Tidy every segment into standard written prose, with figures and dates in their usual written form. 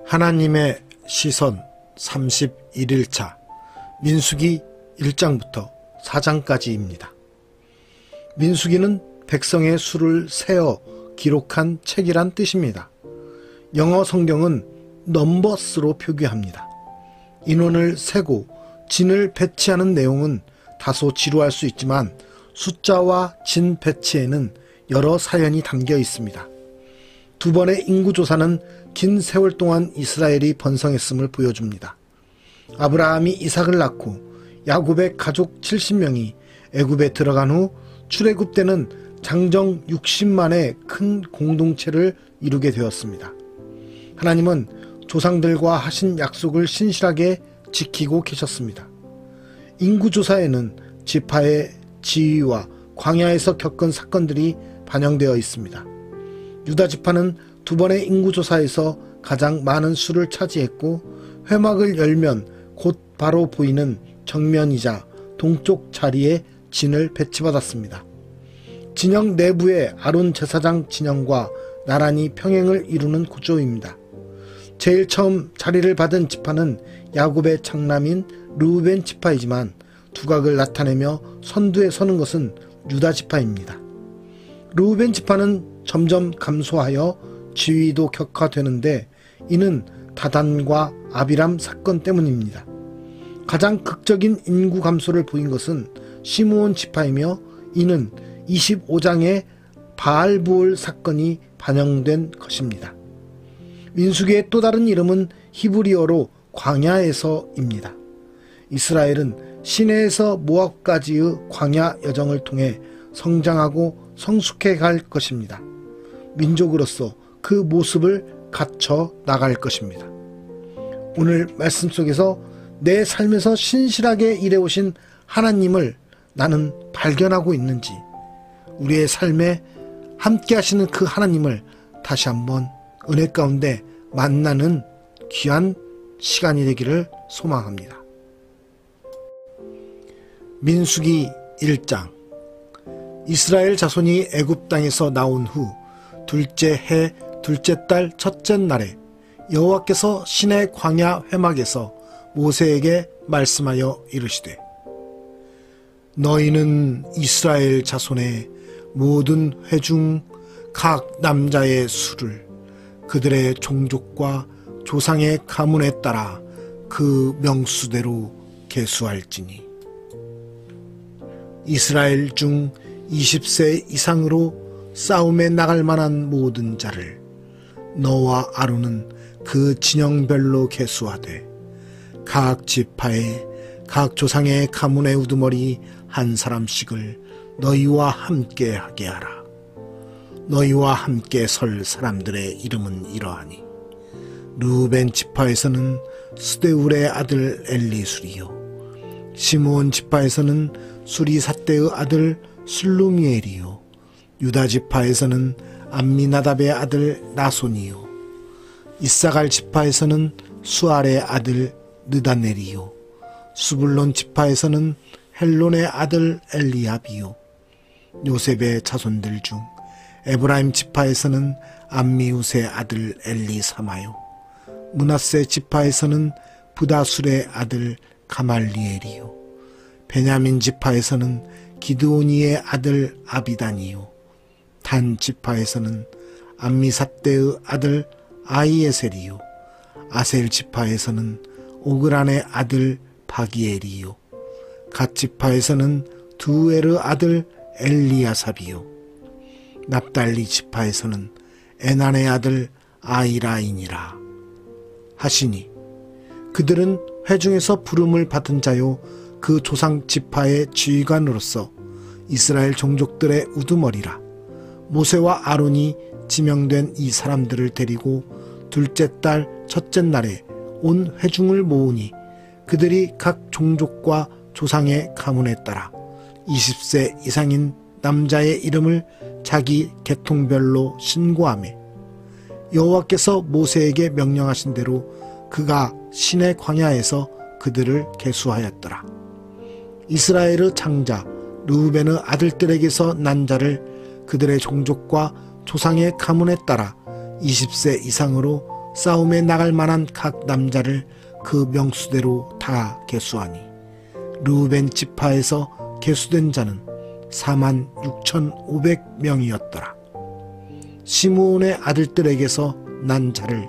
하나님의 시선 31일차 민수기 1장부터 4장까지입니다. 민수기는 백성의 수를 세어 기록한 책이란 뜻입니다. 영어 성경은 넘버스로 표기합니다. 인원을 세고 진을 배치하는 내용은 다소 지루할 수 있지만 숫자와 진 배치에는 여러 사연이 담겨 있습니다. 두 번의 인구조사는 긴 세월 동안 이스라엘이 번성했음을 보여줍니다. 아브라함이 이삭을 낳고 야곱의 가족 70명이 애굽에 들어간 후 출애굽 때는 장정 60만의 큰 공동체를 이루게 되었습니다. 하나님은 조상들과 하신 약속을 신실하게 지키고 계셨습니다. 인구조사에는 지파의 지위와 광야에서 겪은 사건들이 반영되어 있습니다. 유다 지파는 두 번의 인구조사에서 가장 많은 수를 차지했고 회막을 열면 곧 바로 보이는 정면이자 동쪽 자리에 진을 배치받았습니다. 진영 내부의 아론 제사장 진영과 나란히 평행을 이루는 구조입니다. 제일 처음 자리를 받은 지파는 야곱의 장남인 르우벤 지파이지만 두각을 나타내며 선두에 서는 것은 유다 지파입니다. 르우벤 지파는 점점 감소하여 지위도 격화되는데 이는 다단과 아비람 사건 때문입니다. 가장 극적인 인구 감소를 보인 것은 시므온 지파이며 이는 25장의 바알부올 사건이 반영된 것입니다. 민수기의 또 다른 이름은 히브리어로 광야에서입니다. 이스라엘은 시내에서 모압까지의 광야 여정을 통해 성장하고 성숙해 갈 것입니다. 민족으로서 그 모습을 갖춰 나갈 것입니다. 오늘 말씀 속에서 내 삶에서 신실하게 일해오신 하나님을 나는 발견하고 있는지, 우리의 삶에 함께 하시는 그 하나님을 다시 한번 은혜 가운데 만나는 귀한 시간이 되기를 소망합니다. 민수기 1장. 이스라엘 자손이 애굽 땅에서 나온 후 둘째 해 둘째 달 첫째 날에 여호와께서 시내 광야 회막에서 모세에게 말씀하여 이르시되, 너희는 이스라엘 자손의 모든 회중 각 남자의 수를 그들의 종족과 조상의 가문에 따라 그 명수대로 계수할지니, 이스라엘 중 20세 이상으로 싸움에 나갈 만한 모든 자를 너와 아론은 그 진영별로 계수하되 각 지파의 각 조상의 가문의 우두머리 한 사람씩을 너희와 함께 하게 하라. 너희와 함께 설 사람들의 이름은 이러하니, 르우벤 지파에서는 스데울의 아들 엘리술이요, 시므온 지파에서는 수리삿대의 아들 슬루미엘이요, 유다 지파에서는 암미나답의 아들 나손이요, 이사갈 지파에서는 수알의 아들 느다넬이요, 수불론 지파에서는 헬론의 아들 엘리압이요, 요셉의 자손들 중 에브라임 지파에서는 암미우스의 아들 엘리사마요, 므낫세 지파에서는 부다술의 아들 가말리엘이요, 베냐민 지파에서는 기드오니의 아들 아비단이요, 단 지파에서는 암미삿대의 아들 아이에셀이요, 아셀 지파에서는 오그란의 아들 바기엘이요, 갓 지파에서는 두에르 아들 엘리야삽이요, 납달리 지파에서는 에난의 아들 아이라인이라 하시니, 그들은 회중에서 부름을 받은 자요 그 조상 지파의 지휘관으로서 이스라엘 종족들의 우두머리라. 모세와 아론이 지명된 이 사람들을 데리고 둘째 달 첫째 날에 온 회중을 모으니 그들이 각 종족과 조상의 가문에 따라 20세 이상인 남자의 이름을 자기 계통별로 신고하매, 여호와께서 모세에게 명령하신 대로 그가 시내 광야에서 그들을 계수하였더라. 이스라엘의 장자 르우벤의 아들들에게서 난 자를 그들의 종족과 조상의 가문에 따라 20세 이상으로 싸움에 나갈 만한 각 남자를 그 명수대로 다 계수하니 르우벤 지파에서 계수된 자는 46,500명이었더라. 시므온의 아들들에게서 난 자를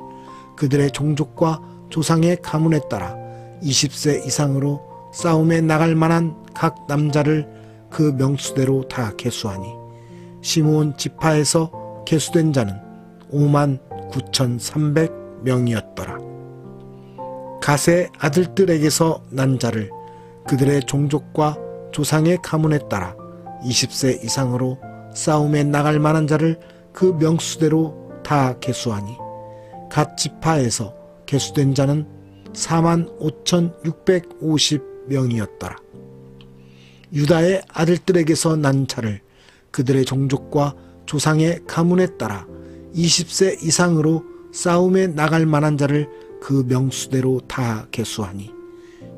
그들의 종족과 조상의 가문에 따라 20세 이상으로 싸움에 나갈 만한 각 남자를 그 명수대로 다 계수하니 시므온 지파에서 계수된 자는 59,300명이었더라. 갓의 아들들에게서 난 자를 그들의 종족과 조상의 가문에 따라 20세 이상으로 싸움에 나갈 만한 자를 그 명수대로 다 계수하니 갓 지파에서 계수된 자는 45,650명이었더라. 유다의 아들들에게서 난 자를 그들의 종족과 조상의 가문에 따라 20세 이상으로 싸움에 나갈 만한 자를 그 명수대로 다 계수하니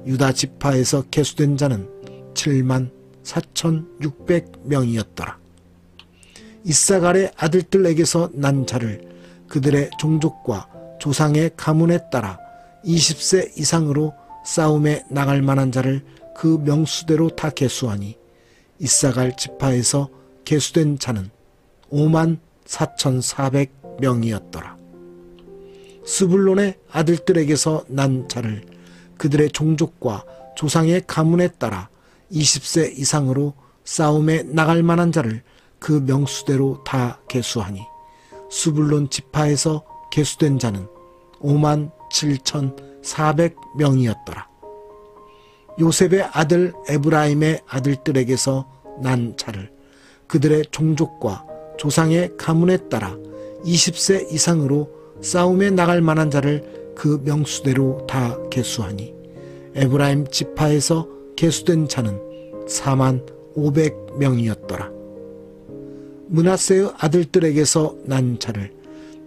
유다 지파에서 계수된 자는 74,600명이었더라. 이사갈의 아들들에게서 난 자를 그들의 종족과 조상의 가문에 따라 20세 이상으로 싸움에 나갈 만한 자를 그 명수대로 다 계수하니 이사갈 지파에서 계수된 자는 54,400명이었더라. 스불론의 아들들에게서 난 자를 그들의 종족과 조상의 가문에 따라 20세 이상으로 싸움에 나갈 만한 자를 그 명수대로 다 계수하니 스불론 지파에서 계수된 자는 57,400명이었더라. 요셉의 아들 에브라임의 아들들에게서 난 자를 그들의 종족과 조상의 가문에 따라 20세 이상으로 싸움에 나갈 만한 자를 그 명수대로 다 계수하니 에브라임 지파에서 계수된 자는 45,000명이었더라. 므낫세의 아들들에게서 난 자를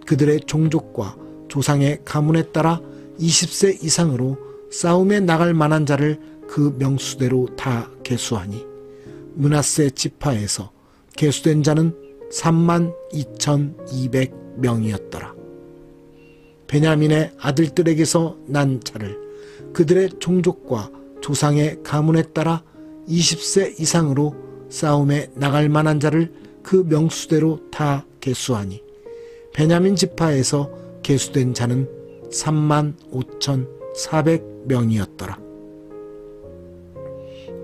그들의 종족과 조상의 가문에 따라 20세 이상으로 싸움에 나갈 만한 자를 그 명수대로 다 계수하니 므낫세 지파에서 계수된 자는 32,200명이었더라. 베냐민의 아들들에게서 난 자를 그들의 종족과 조상의 가문에 따라 20세 이상으로 싸움에 나갈 만한 자를 그 명수대로 다 계수하니 베냐민 지파에서 계수된 자는 35,400명이었더라.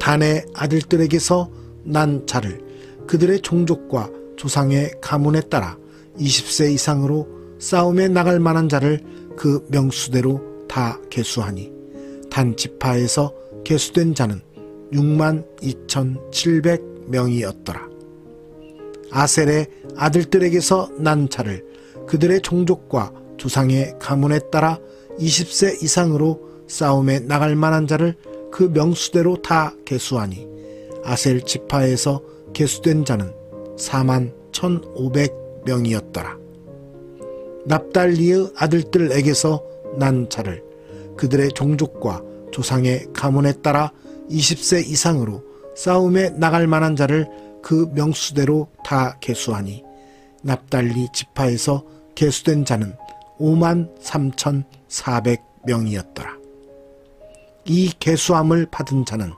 단의 아들들에게서 난 자를 그들의 종족과 조상의 가문에 따라 20세 이상으로 싸움에 나갈 만한 자를 그 명수대로 다 계수하니 단 지파에서 계수된 자는 62,700명이었더라. 아셀의 아들들에게서 난 자를 그들의 종족과 조상의 가문에 따라 20세 이상으로 싸움에 나갈 만한 자를 그 명수대로 다 계수하니 아셀 지파에서 계수된 자는 41,500명이었더라. 납달리의 아들들에게서 난 자를 그들의 종족과 조상의 가문에 따라 20세 이상으로 싸움에 나갈 만한 자를 그 명수대로 다 계수하니 납달리 지파에서 계수된 자는 53,400명이었더라. 이 계수함을 받은 자는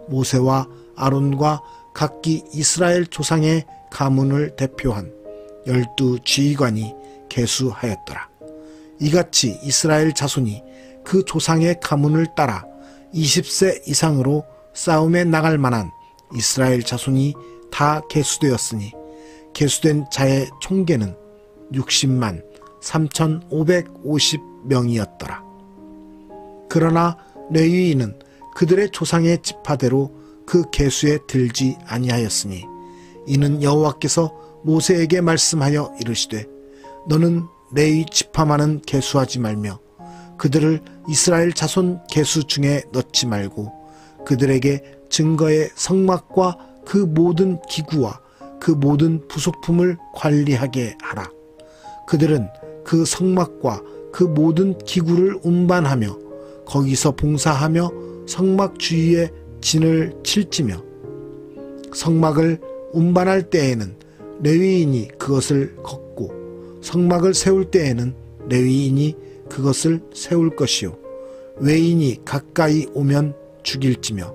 모세와 아론과 각기 이스라엘 조상의 가문을 대표한 12지휘관이 계수하였더라. 이같이 이스라엘 자손이 그 조상의 가문을 따라 20세 이상으로 싸움에 나갈 만한 이스라엘 자손이 다 계수되었으니 계수된 자의 총계는 60만 3,550명이었더라. 그러나 레위인은 그들의 조상의 지파대로 그 계수에 들지 아니하였으니 이는 여호와께서 모세에게 말씀하여 이르시되 너는 레위 지파만은 계수하지 말며 그들을 이스라엘 자손 계수 중에 넣지 말고 그들에게 증거의 성막과 그 모든 기구와 그 모든 부속품을 관리하게 하라. 그들은 그 성막과 그 모든 기구를 운반하며 거기서 봉사하며 성막 주위에 진을 칠지며 성막을 운반할 때에는 레위인이 그것을 걷고 성막을 세울 때에는 레위인이 그것을 세울 것이요 외인이 가까이 오면 죽일지며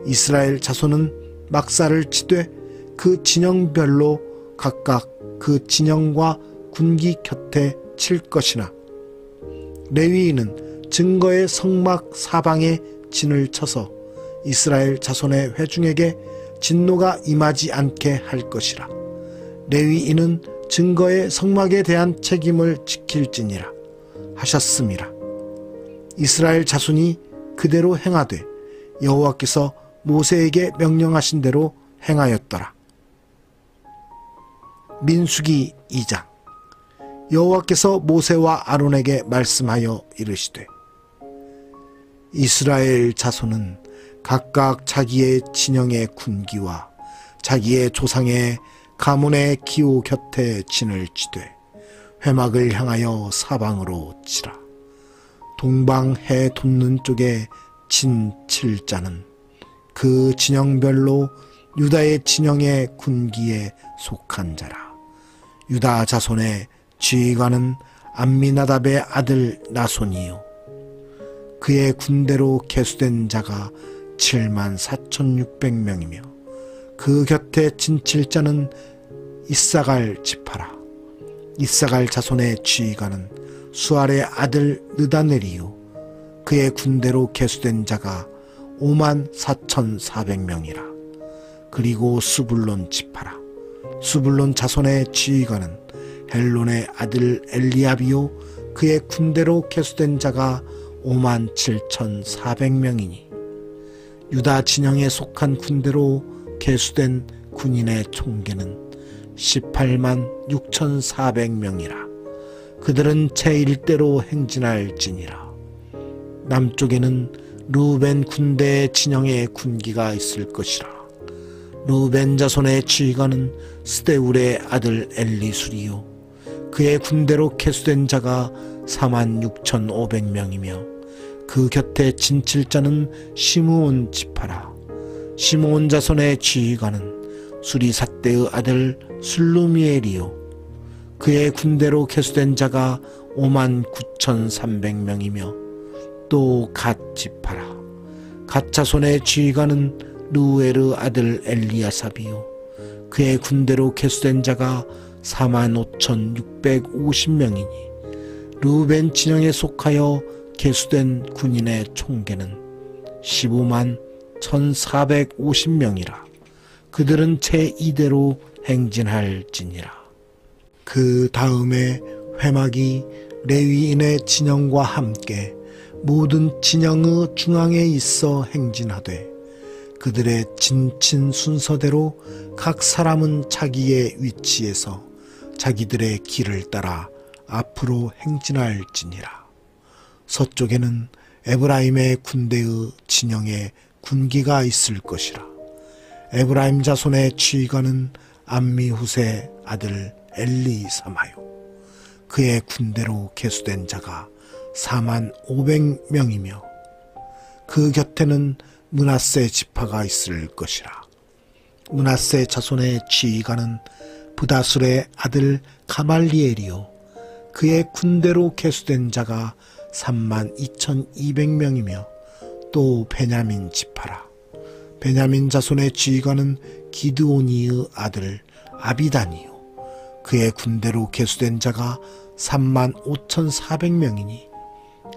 이스라엘 자손은 막사를 치되 그 진영별로 각각 그 진영과 군기 곁에 칠 것이나 레위인은 증거의 성막 사방에 진을 쳐서 이스라엘 자손의 회중에게 진노가 임하지 않게 할 것이라. 레위인은 증거의 성막에 대한 책임을 지킬지니라 하셨음이라. 이스라엘 자손이 그대로 행하되 여호와께서 모세에게 명령하신 대로 행하였더라. 민수기 2장. 여호와께서 모세와 아론에게 말씀하여 이르시되 이스라엘 자손은 각각 자기의 진영의 군기와 자기의 조상의 가문의 기호 곁에 진을 치되 회막을 향하여 사방으로 치라. 동방 해 돋는 쪽에 진 칠 자는 그 진영별로 유다의 진영의 군기에 속한 자라. 유다 자손의 지휘관은 암미나답의 아들 나손이요 그의 군대로 계수된 자가 74,600명이며 그 곁에 진칠 자는 이사갈 지파라. 이사갈 자손의 지휘관은 수알의 아들 느다넬이요 그의 군대로 계수된 자가 54,400명이라. 그리고 수불론 지파라. 수불론 자손의 지휘관은 헬론의 아들 엘리압이요 그의 군대로 계수된 자가 57,400명이니 유다 진영에 속한 군대로 계수된 군인의 총계는 186,400명이라. 그들은 제1대로 행진할지니라. 남쪽에는 르우벤 군대의 진영에 군기가 있을 것이라. 르우벤 자손의 지휘관은 스데울의 아들 엘리술이요 그의 군대로 계수된 자가 46,500명이며 그 곁에 진칠 자는 시므온 지파라. 시므온 자손의 지휘관은 수리삿대의 아들 술루미엘이요 그의 군대로 계수된 자가 59,300명이며 또 갓 지파라. 갓 자손의 지휘관은 르우엘의 아들 엘리아삽이요 그의 군대로 계수된 자가 45,650명이니 르우벤 진영에 속하여 계수된 군인의 총계는 151,450명이라. 그들은 제2대로 행진할지니라. 그 다음에 회막이 레위인의 진영과 함께 모든 진영의 중앙에 있어 행진하되 그들의 진친 순서대로 각 사람은 자기의 위치에서 자기들의 길을 따라 앞으로 행진할지니라. 서쪽에는 에브라임의 군대의 진영에 군기가 있을 것이라. 에브라임 자손의 지휘관은 암미훗의 아들 엘리사마요 그의 군대로 계수된 자가 45,000명이며 그 곁에는 므낫세 지파가 있을 것이라. 므낫세 자손의 지휘관은 부다술의 아들 가말리엘이요 그의 군대로 계수된 자가 32,200명이며 또 베냐민 지파라. 베냐민 자손의 지휘관은 기드오니의 아들 아비단이요 그의 군대로 계수된 자가 35,400명이니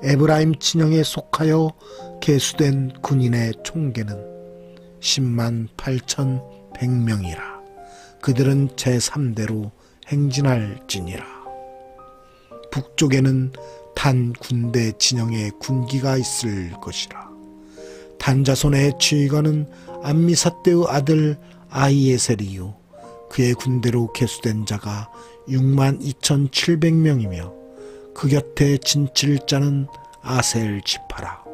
에브라임 진영에 속하여 계수된 군인의 총계는 108,100명이라. 그들은 제3대로 행진할지니라. 북쪽에는 단 군대 진영에 군기가 있을 것이라. 단 자손의 지휘관은 암미삿대의 아들 아히에셀이요 그의 군대로 계수된 자가 62,700명이며 그 곁에 진칠 자는 아셀 지파라.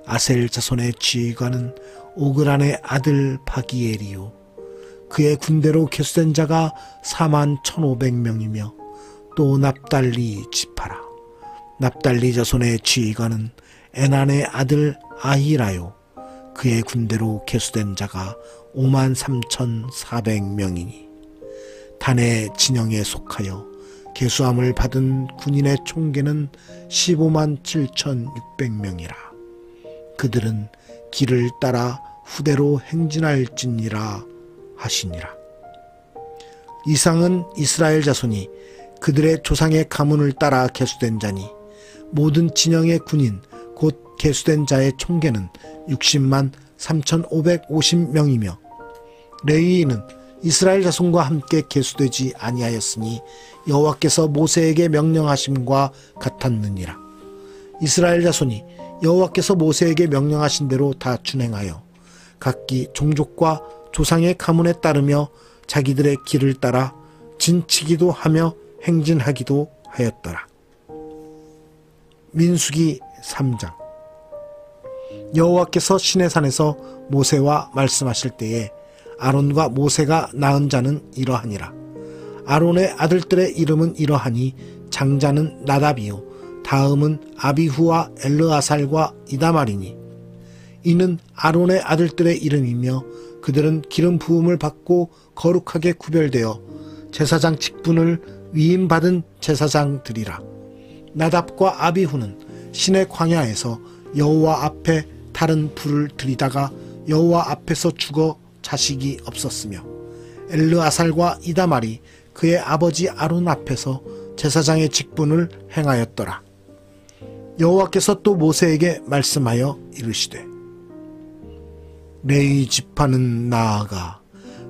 아셀 자손의 지휘관은 오그란의 아들 바기엘이요 그의 군대로 계수된 자가 41,500명이며 또 납달리 지파라. 납달리 자손의 지휘관은 에난의 아들 아히라요 그의 군대로 계수된 자가 53,400명이니 단의 진영에 속하여 계수함을 받은 군인의 총계는 15만 7,600명이라. 그들은 길을 따라 후대로 행진할지니라 하시니라. 이상은 이스라엘 자손이 그들의 조상의 가문을 따라 계수된 자니 모든 진영의 군인 곧 계수된 자의 총계는 60만 3,550명이며 레위인은 이스라엘 자손과 함께 계수되지 아니하였으니 여호와께서 모세에게 명령하심과 같았느니라. 이스라엘 자손이 여호와께서 모세에게 명령하신 대로 다 준행하여 각기 종족과 조상의 가문에 따르며 자기들의 길을 따라 진치기도 하며 행진하기도 하였더라. 민수기 3장. 여호와께서 시내산에서 모세와 말씀하실 때에 아론과 모세가 낳은 자는 이러하니라. 아론의 아들들의 이름은 이러하니 장자는 나답이요 다음은 아비후와 엘르아살과 이다말이니 이는 아론의 아들들의 이름이며 그들은 기름 부음을 받고 거룩하게 구별되어 제사장 직분을 위임받은 제사장들이라. 나답과 아비후는 시내 광야에서 여호와 앞에 다른 불을 들이다가 여호와 앞에서 죽어 자식이 없었으며 엘르아살과 이다말이 그의 아버지 아론 앞에서 제사장의 직분을 행하였더라. 여호와께서 또 모세에게 말씀하여 이르시되 레위 지파는 나아가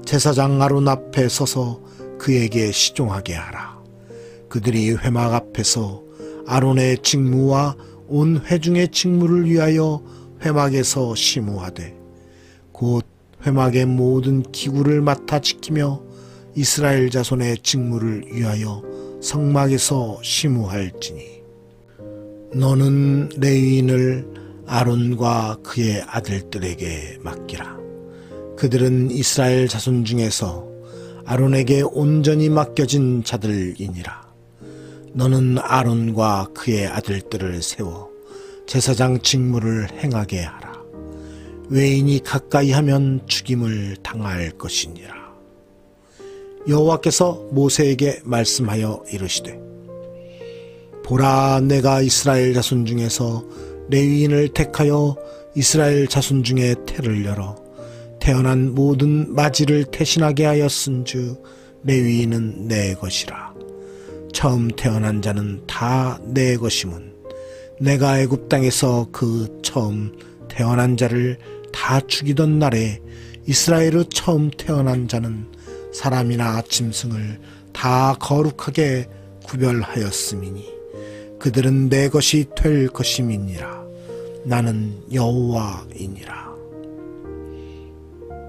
제사장 아론 앞에 서서 그에게 시종하게 하라. 그들이 회막 앞에서 아론의 직무와 온 회중의 직무를 위하여 회막에서 시무하되 곧 회막의 모든 기구를 맡아 지키며 이스라엘 자손의 직무를 위하여 성막에서 시무할지니 너는 레위인을 아론과 그의 아들들에게 맡기라. 그들은 이스라엘 자손 중에서 아론에게 온전히 맡겨진 자들이니라. 너는 아론과 그의 아들들을 세워 제사장 직무를 행하게 하라. 외인이 가까이 하면 죽임을 당할 것이니라. 여호와께서 모세에게 말씀하여 이르시되 보라, 내가 이스라엘 자손 중에서 레위인을 택하여 이스라엘 자손 중에 태를 열어 태어난 모든 마지를 태신하게 하였은즉 레위인은 내 것이라. 처음 태어난 자는 다 내 것임은 내가 애굽 땅에서 그 처음 태어난 자를 다 죽이던 날에 이스라엘의 처음 태어난 자는 사람이나 짐승을 다 거룩하게 구별하였음이니 그들은 내 것이 될 것임이니라. 나는 여호와이니라.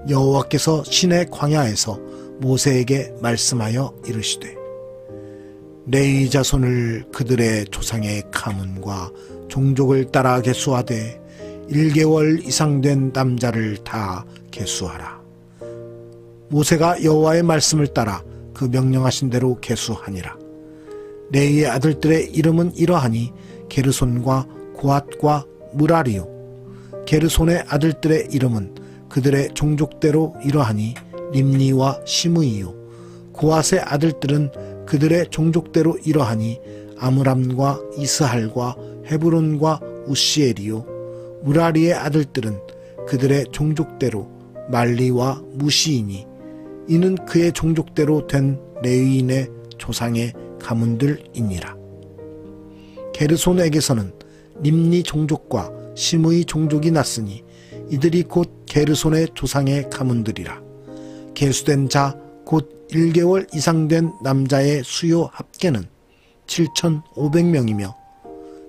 여호와께서 시내 광야에서 모세에게 말씀하여 이르시되 레위 자손을 그들의 조상의 가문과 종족을 따라 계수하되 1개월 이상 된 남자를 다 계수하라. 모세가 여호와의 말씀을 따라 그 명령하신 대로 계수하니라. 레위의 아들들의 이름은 이러하니 게르손과 고핫과 무라리요. 게르손의 아들들의 이름은 그들의 종족대로 이러하니 림니와 시므이요. 고핫의 아들들은 그들의 종족대로 이러하니 아므람과 이스할과 헤브론과 우시엘이요. 무라리의 아들들은 그들의 종족대로 말리와 무시이니 이는 그의 종족대로 된 레위인의 조상의 가문들이니라. 게르손에게서는 림니 종족과 시므이 종족이 났으니 이들이 곧 게르손의 조상의 가문들이라. 계수된 자 곧 1개월 이상 된 남자의 수요 합계는 7,500명이며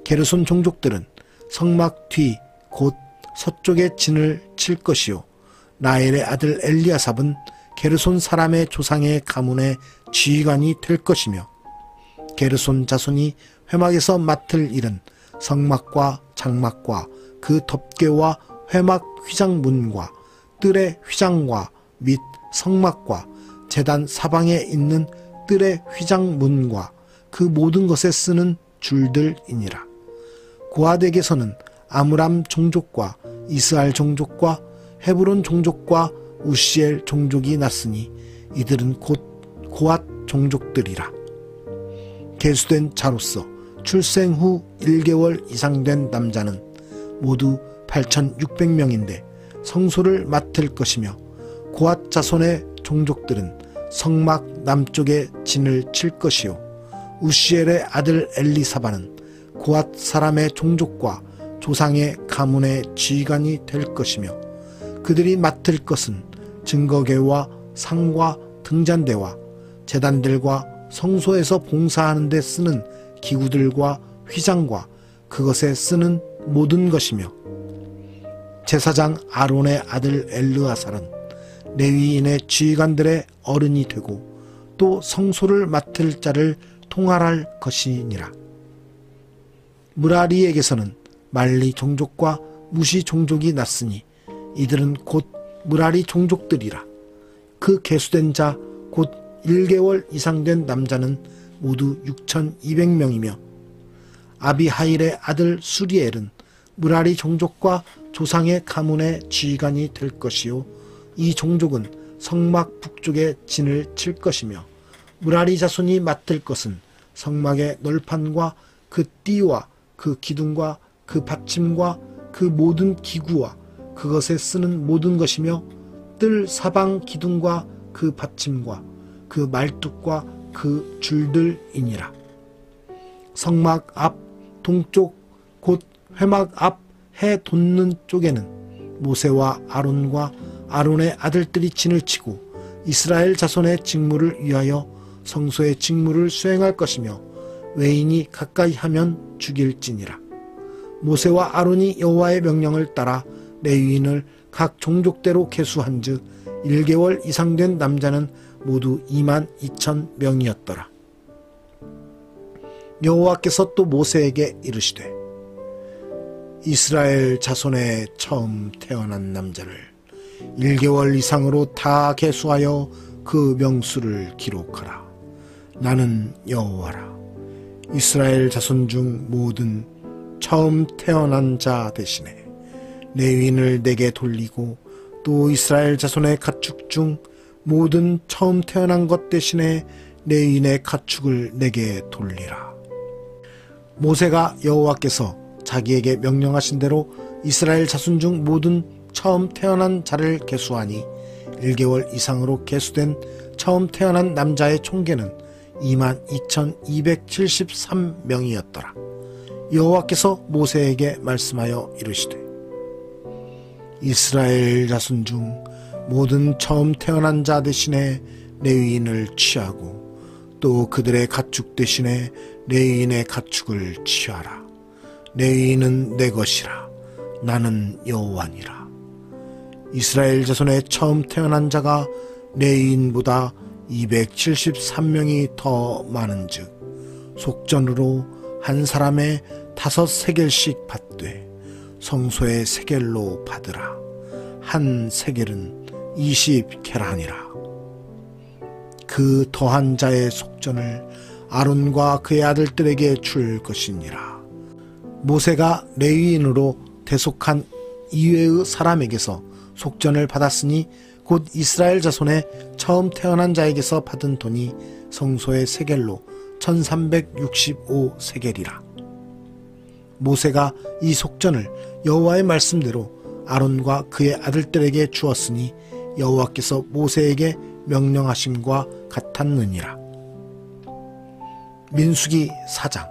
게르손 종족들은 성막 뒤 곧 서쪽에 진을 칠 것이요 라엘의 아들 엘리아삽은 게르손 사람의 조상의 가문의 지휘관이 될 것이며 게르손 자손이 회막에서 맡을 일은 성막과 장막과 그 덮개와 회막 휘장문과 뜰의 휘장과 및 성막과 제단 사방에 있는 뜰의 휘장문과 그 모든 것에 쓰는 줄들이니라. 고핫에게서는 아므람 종족과 이스할 종족과 헤브론 종족과 우시엘 종족이 났으니 이들은 곧 고핫 종족들이라. 계수된 자로서 출생 후 1개월 이상 된 남자는 모두 8,600명인데 성소를 맡을 것이며 고앗 자손의 종족들은 성막 남쪽에 진을 칠 것이요 우시엘의 아들 엘리사바는 고앗 사람의 종족과 조상의 가문의 지휘관이 될 것이며 그들이 맡을 것은 증거궤와 상과 등잔대와 제단들과 성소에서 봉사하는 데 쓰는 기구들과 휘장과 그것에 쓰는 모든 것이며 제사장 아론의 아들 엘르아살은 레위인의 지휘관들의 어른이 되고 또 성소를 맡을 자를 통할할 것이니라. 무라리에게서는 말리 종족과 무시 종족이 났으니 이들은 곧 무라리 종족들이라. 그 계수된 자 곧 1개월 이상 된 남자는 모두 6,200명이며 아비하일의 아들 수리엘은 무라리 종족과 조상의 가문의 지휘관이 될 것이요 이 종족은 성막 북쪽에 진을 칠 것이며 무라리 자손이 맡을 것은 성막의 널판과 그 띠와 그 기둥과 그 받침과 그 모든 기구와 그것에 쓰는 모든 것이며 뜰 사방 기둥과 그 받침과 그 말뚝과 그 줄들이니라. 성막 앞 동쪽 곧 회막 앞 해 돋는 쪽에는 모세와 아론과 아론의 아들들이 진을 치고 이스라엘 자손의 직무를 위하여 성소의 직무를 수행할 것이며 외인이 가까이 하면 죽일지니라. 모세와 아론이 여호와의 명령을 따라 레위인을 각 종족대로 계수한즉 1개월 이상 된 남자는 모두 22,000명이었더라. 여호와께서 또 모세에게 이르시되 이스라엘 자손의 처음 태어난 남자를 1개월 이상으로 다 계수하여 그 명수를 기록하라. 나는 여호와라. 이스라엘 자손 중 모든 처음 태어난 자 대신에 레위인을 내게 돌리고 또 이스라엘 자손의 가축 중 모든 처음 태어난 것 대신에 레위인의 가축을 내게 돌리라. 모세가 여호와께서 자기에게 명령하신 대로 이스라엘 자손 중 모든 처음 태어난 자를 계수하니 1개월 이상으로 계수된 처음 태어난 남자의 총계는 22,273명이었더라. 여호와께서 모세에게 말씀하여 이르시되 이스라엘 자손 중 모든 처음 태어난 자 대신에 레위인을 취하고 또 그들의 가축 대신에 레위인의 가축을 취하라. 레위인은 내 것이라. 나는 여호와니라. 이스라엘 자손의 처음 태어난 자가 레위인보다 273명이 더 많은즉 속전으로 한 사람의 5세겔씩 받되 성소의 세겔로 받으라. 한 세겔은 20계란이라. 그 더한 자의 속전을 아론과 그의 아들들에게 줄 것이니라. 모세가 레위인으로 대속한 이외의 사람에게서 속전을 받았으니 곧 이스라엘 자손의 처음 태어난 자에게서 받은 돈이 성소의 세겔로 1365세겔이라. 모세가 이 속전을 여호와의 말씀대로 아론과 그의 아들들에게 주었으니 여호와께서 모세에게 명령하심과 같았느니라. 민수기 4장.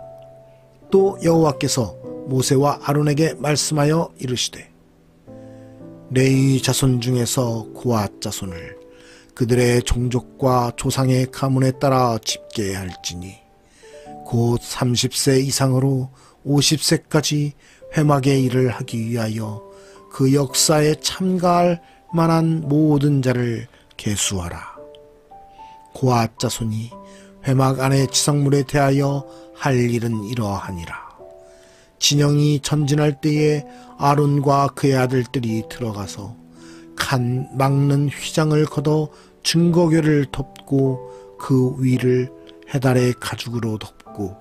또 여호와께서 모세와 아론에게 말씀하여 이르시되 레위 자손 중에서 고앗 자손을 그들의 종족과 조상의 가문에 따라 집계할지니 곧 30세 이상으로 50세까지 회막의 일을 하기 위하여 그 역사에 참가할 만한 모든 자를 계수하라. 고앗 자손이 회막 안의 지성물에 대하여 할 일은 이러하니라. 진영이 전진할 때에 아론과 그의 아들들이 들어가서 칸 막는 휘장을 걷어 증거궤를 덮고 그 위를 해달의 가죽으로 덮고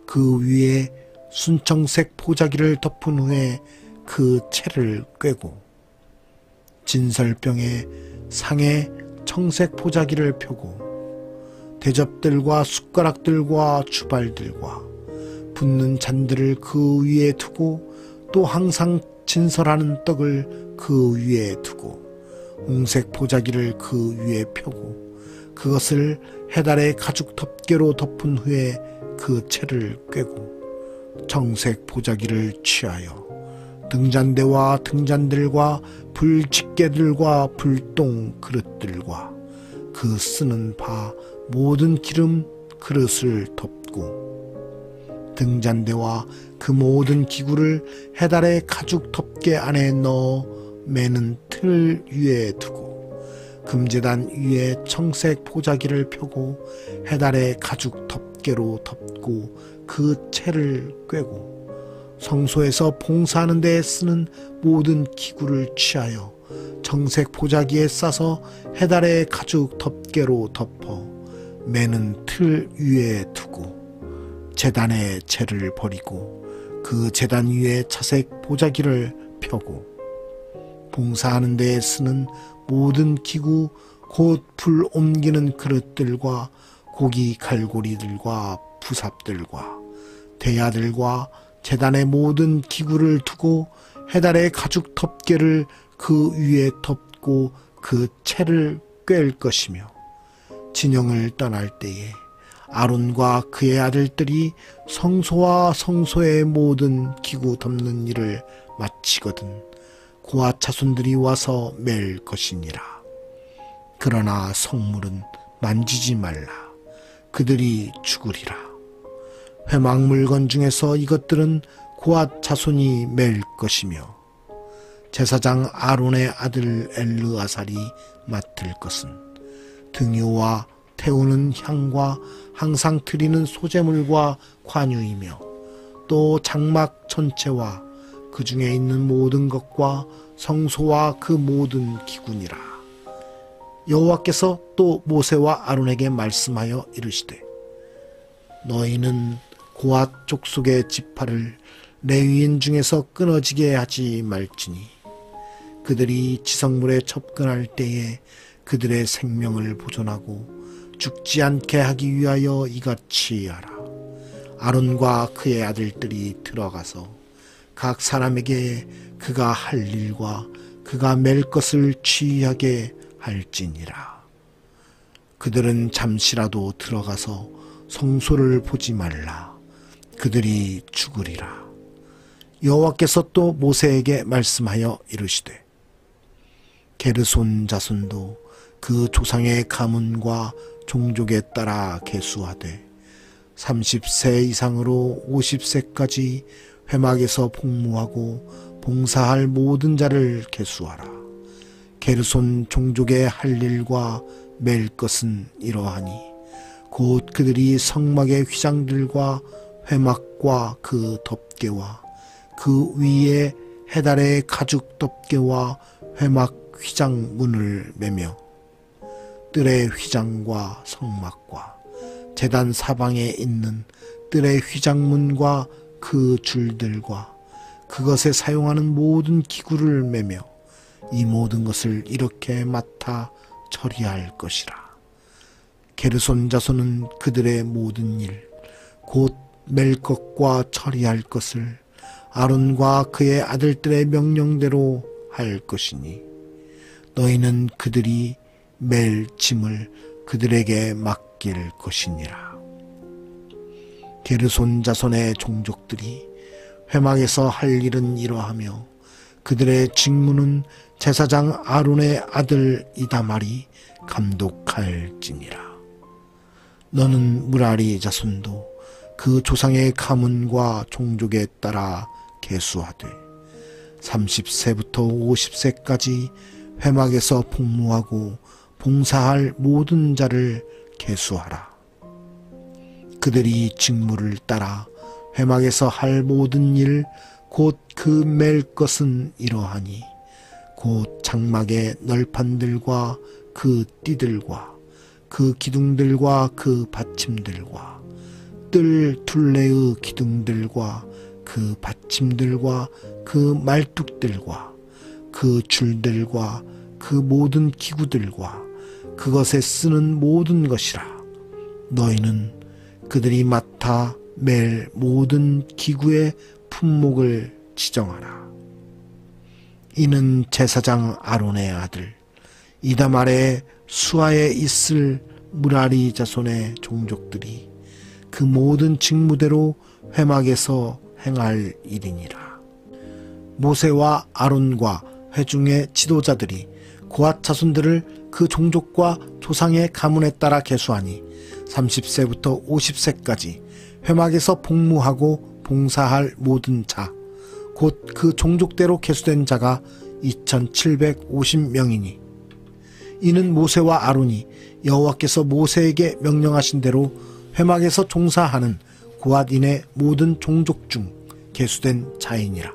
그 위에 순청색 포자기를 덮은 후에 그 채를 꿰고 진설병에 상에 청색 포자기를 펴고 대접들과 숟가락들과 주발들과 붓는 잔들을 그 위에 두고 또 항상 진설하는 떡을 그 위에 두고 홍색 보자기를 그 위에 펴고 그것을 해달의 가죽 덮개로 덮은 후에 그 채를 꿰고 정색 보자기를 취하여 등잔대와 등잔들과 불집게들과 불똥 그릇들과 그 쓰는 바 모든 기름 그릇을 덮고 등잔대와 그 모든 기구를 해달의 가죽 덮개 안에 넣어 매는 틀 위에 두고 금제단 위에 청색 보자기를 펴고 해달의 가죽 덮개로 덮고 그 채를 꿰고 성소에서 봉사하는 데에 쓰는 모든 기구를 취하여 정색 보자기에 싸서 해달의 가죽 덮개로 덮어 매는 틀 위에 두고 제단의 채를 버리고 그 제단 위에 차색 보자기를 펴고 봉사하는 데에 쓰는 모든 기구 곧 불 옮기는 그릇들과 고기 갈고리들과 부삽들과 대야들과 제단의 모든 기구를 두고 해달의 가죽 덮개를 그 위에 덮고 그 채를 꿰을 것이며 진영을 떠날 때에 아론과 그의 아들들이 성소와 성소의 모든 기구 덮는 일을 마치거든 고아 차손들이 와서 맬 것이니라. 그러나 성물은 만지지 말라. 그들이 죽으리라. 회막 물건 중에서 이것들은 고아 차손이 맬 것이며 제사장 아론의 아들 엘르아살이 맡을 것은 등유와 태우는 향과 항상 드리는 소제물과 관유이며 또 장막 전체와 그 중에 있는 모든 것과 성소와 그 모든 기구니라. 여호와께서 또 모세와 아론에게 말씀하여 이르시되 너희는 고앗 족속의 지파를 레위인 중에서 끊어지게 하지 말지니 그들이 지성물에 접근할 때에 그들의 생명을 보존하고 죽지 않게 하기 위하여 이같이 하라. 아론과 그의 아들들이 들어가서 각 사람에게 그가 할 일과 그가 맬 것을 취하게 할지니라. 그들은 잠시라도 들어가서 성소를 보지 말라. 그들이 죽으리라. 여호와께서 또 모세에게 말씀하여 이르시되 게르손 자손도 그 조상의 가문과 종족에 따라 계수하되 30세 이상으로 50세까지 회막에서 복무하고 봉사할 모든 자를 계수하라. 게르손 종족의 할 일과 맬 것은 이러하니 곧 그들이 성막의 휘장들과 회막과 그 덮개와 그 위에 해달의 가죽 덮개와 회막 휘장 문을 매며 뜰의 휘장과 성막과 제단 사방에 있는 뜰의 휘장문과 그 줄들과 그것에 사용하는 모든 기구를 매며 이 모든 것을 이렇게 맡아 처리할 것이라. 게르손 자손은 그들의 모든 일 곧 맬 것과 처리할 것을 아론과 그의 아들들의 명령대로 할 것이니 너희는 그들이 맬 짐을 그들에게 맡길 것이니라. 게르손 자손의 종족들이 회막에서 할 일은 이러하며 그들의 직무는 제사장 아론의 아들 이다말이 감독할지니라. 너는 무라리 자손도 그 조상의 가문과 종족에 따라 계수하되 30세부터 50세까지 회막에서 복무하고 봉사할 모든 자를 계수하라. 그들이 직무를 따라 회막에서 할 모든 일 곧 그 맬 것은 이러하니 곧 장막의 널판들과 그 띠들과 그 기둥들과 그 받침들과 뜰 둘레의 기둥들과 그 받침들과 그 말뚝들과 그 줄들과 그 모든 기구들과 그것에 쓰는 모든 것이라. 너희는 그들이 맡아 맬 모든 기구의 품목을 지정하라. 이는 제사장 아론의 아들 이다말의 수하에 있을 무라리 자손의 종족들이 그 모든 직무대로 회막에서 행할 일이니라. 모세와 아론과 회중의 지도자들이 고앗 자손들을 그 종족과 조상의 가문에 따라 계수하니 30세부터 50세까지 회막에서 복무하고 봉사할 모든 자, 곧 그 종족대로 계수된 자가 2750명이니 이는 모세와 아론이 여호와께서 모세에게 명령하신 대로 회막에서 종사하는 고앗인의 모든 종족 중 계수된 자이니라.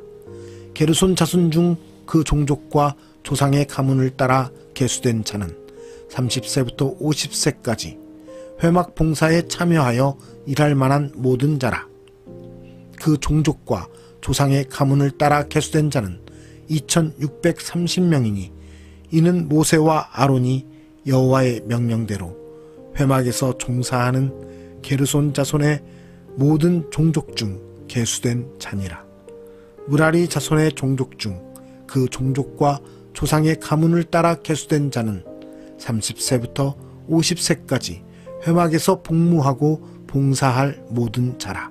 게르손 자손 중 그 종족과 조상의 가문을 따라 계수된 자는 30세부터 50세까지 회막 봉사에 참여하여 일할 만한 모든 자라. 그 종족과 조상의 가문을 따라 계수된 자는 2630명이니 이는 모세와 아론이 여호와의 명령대로 회막에서 종사하는 게르손 자손의 모든 종족 중 계수된 자니라. 무라리 자손의 종족 중 그 종족과 조상의 가문을 따라 계수된 자는 30세부터 50세까지 회막에서 복무하고 봉사할 모든 자라.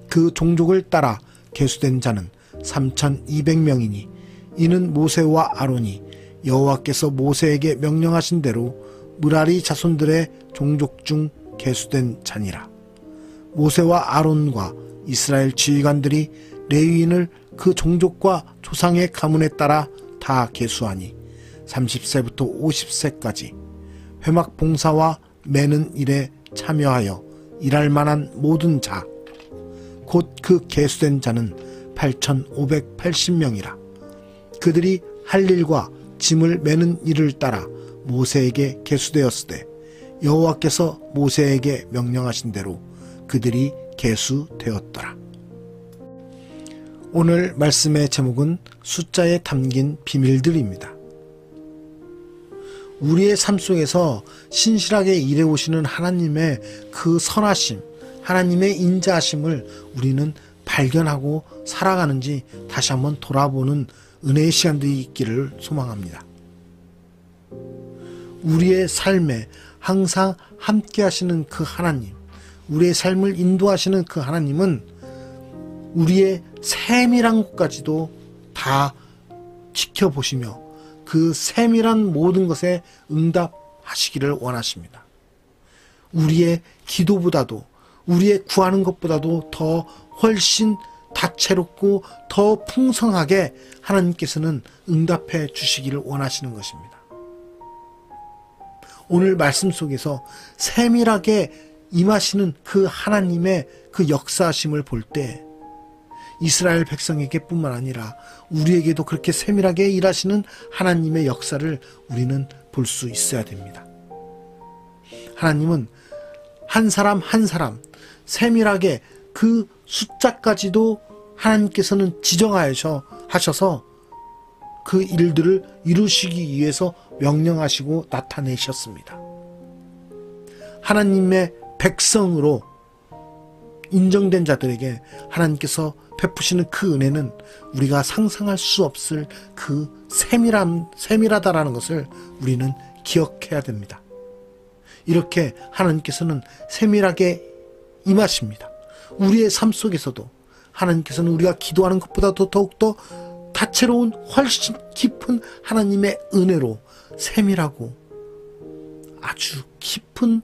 그 종족을 따라 계수된 자는 3200명이니 이는 모세와 아론이 여호와께서 모세에게 명령하신 대로 무라리 자손들의 종족 중 계수된 자니라. 모세와 아론과 이스라엘 지휘관들이 레위인을 그 종족과 조상의 가문에 따라 다 계수하니 30세부터 50세까지 회막 봉사와 매는 일에 참여하여 일할 만한 모든 자, 곧 그 계수된 자는 8580명이라. 그들이 할 일과 짐을 매는 일을 따라 모세에게 계수되었으되 여호와께서 모세에게 명령하신 대로 그들이 계수되었더라. 오늘 말씀의 제목은 숫자에 담긴 비밀들입니다. 우리의 삶 속에서 신실하게 일해오시는 하나님의 그 선하심, 하나님의 인자하심을 우리는 발견하고 살아가는지 다시 한번 돌아보는 은혜의 시간들이 있기를 소망합니다. 우리의 삶에 항상 함께 하시는 그 하나님, 우리의 삶을 인도하시는 그 하나님은 우리의 세밀한 것까지도 다 지켜보시며 그 세밀한 모든 것에 응답하시기를 원하십니다. 우리의 기도보다도, 우리의 구하는 것보다도 더 훨씬 다채롭고 더 풍성하게 하나님께서는 응답해 주시기를 원하시는 것입니다. 오늘 말씀 속에서 세밀하게 임하시는 그 하나님의 그 역사하심을 볼 때 이스라엘 백성에게 뿐만 아니라 우리에게도 그렇게 세밀하게 일하시는 하나님의 역사를 우리는 볼 수 있어야 됩니다. 하나님은 한 사람 한 사람 세밀하게 그 숫자까지도 하나님께서는 지정하셔서 그 일들을 이루시기 위해서 명령하시고 나타내셨습니다. 하나님의 백성으로 인정된 자들에게 하나님께서 베푸시는 그 은혜는 우리가 상상할 수 없을 그 세밀하다라는 것을 우리는 기억해야 됩니다. 이렇게 하나님께서는 세밀하게 임하십니다. 우리의 삶 속에서도 하나님께서는 우리가 기도하는 것보다도 더욱더 다채로운 훨씬 깊은 하나님의 은혜로 세밀하고 아주 깊은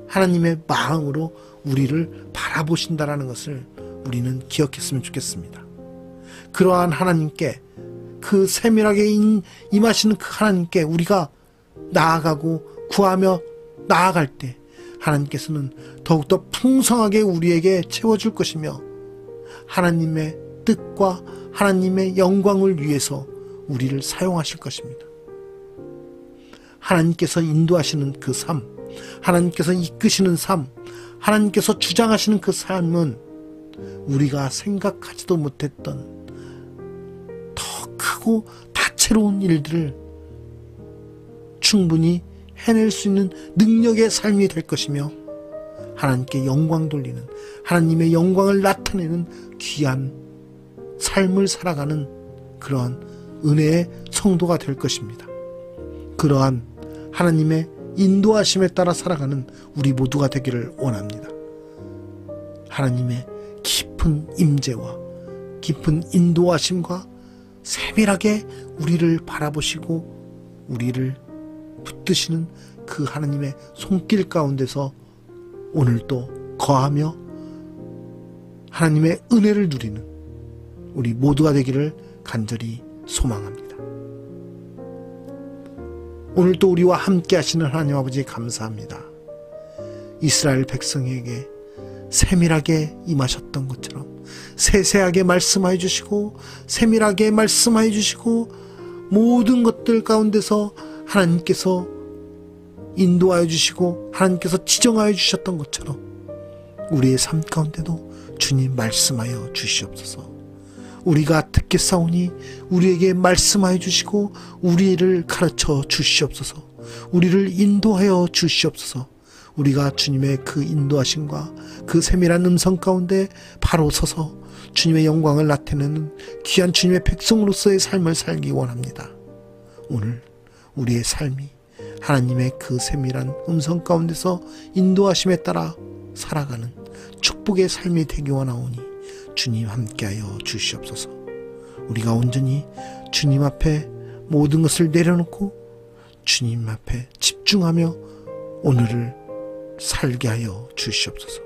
하나님의 마음으로 우리를 바라보신다라는 것을 우리는 기억했으면 좋겠습니다. 그러한 하나님께, 그 세밀하게 임하시는 그 하나님께 우리가 나아가고 구하며 나아갈 때 하나님께서는 더욱더 풍성하게 우리에게 채워줄 것이며 하나님의 뜻과 하나님의 영광을 위해서 우리를 사용하실 것입니다. 하나님께서 인도하시는 그 삶, 하나님께서 이끄시는 삶, 하나님께서 주장하시는 그 삶은 우리가 생각하지도 못했던 더 크고 다채로운 일들을 충분히 해낼 수 있는 능력의 삶이 될 것이며 하나님께 영광 돌리는, 하나님의 영광을 나타내는 귀한 삶을 살아가는 그러한 은혜의 성도가 될 것입니다. 그러한 하나님의 인도하심에 따라 살아가는 우리 모두가 되기를 원합니다. 하나님의 깊은 임재와 깊은 인도하심과 세밀하게 우리를 바라보시고 우리를 붙드시는 그 하나님의 손길 가운데서 오늘도 거하며 하나님의 은혜를 누리는 우리 모두가 되기를 간절히 소망합니다. 오늘도 우리와 함께 하시는 하나님 아버지 감사합니다. 이스라엘 백성에게 세밀하게 임하셨던 것처럼 세세하게 말씀하여 주시고 세밀하게 말씀하여 주시고 모든 것들 가운데서 하나님께서 인도하여 주시고 하나님께서 지정하여 주셨던 것처럼 우리의 삶 가운데도 주님 말씀하여 주시옵소서. 우리가 듣겠사오니 우리에게 말씀하여 주시고 우리를 가르쳐 주시옵소서. 우리를 인도하여 주시옵소서. 우리가 주님의 그 인도하심과 그 세밀한 음성 가운데 바로 서서 주님의 영광을 나타내는 귀한 주님의 백성으로서의 삶을 살기 원합니다. 오늘 우리의 삶이 하나님의 그 세밀한 음성 가운데서 인도하심에 따라 살아가는 축복의 삶이 되기 원하오니 주님 함께하여 주시옵소서. 우리가 온전히 주님 앞에 모든 것을 내려놓고 주님 앞에 집중하며 오늘을 살게 하여 주시옵소서.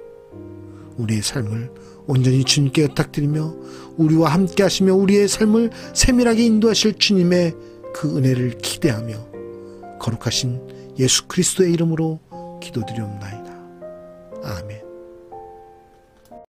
우리의 삶을 온전히 주님께 의탁드리며 우리와 함께 하시며 우리의 삶을 세밀하게 인도하실 주님의 그 은혜를 기대하며 거룩하신 예수 그리스도의 이름으로 기도드리옵나이다. 아멘.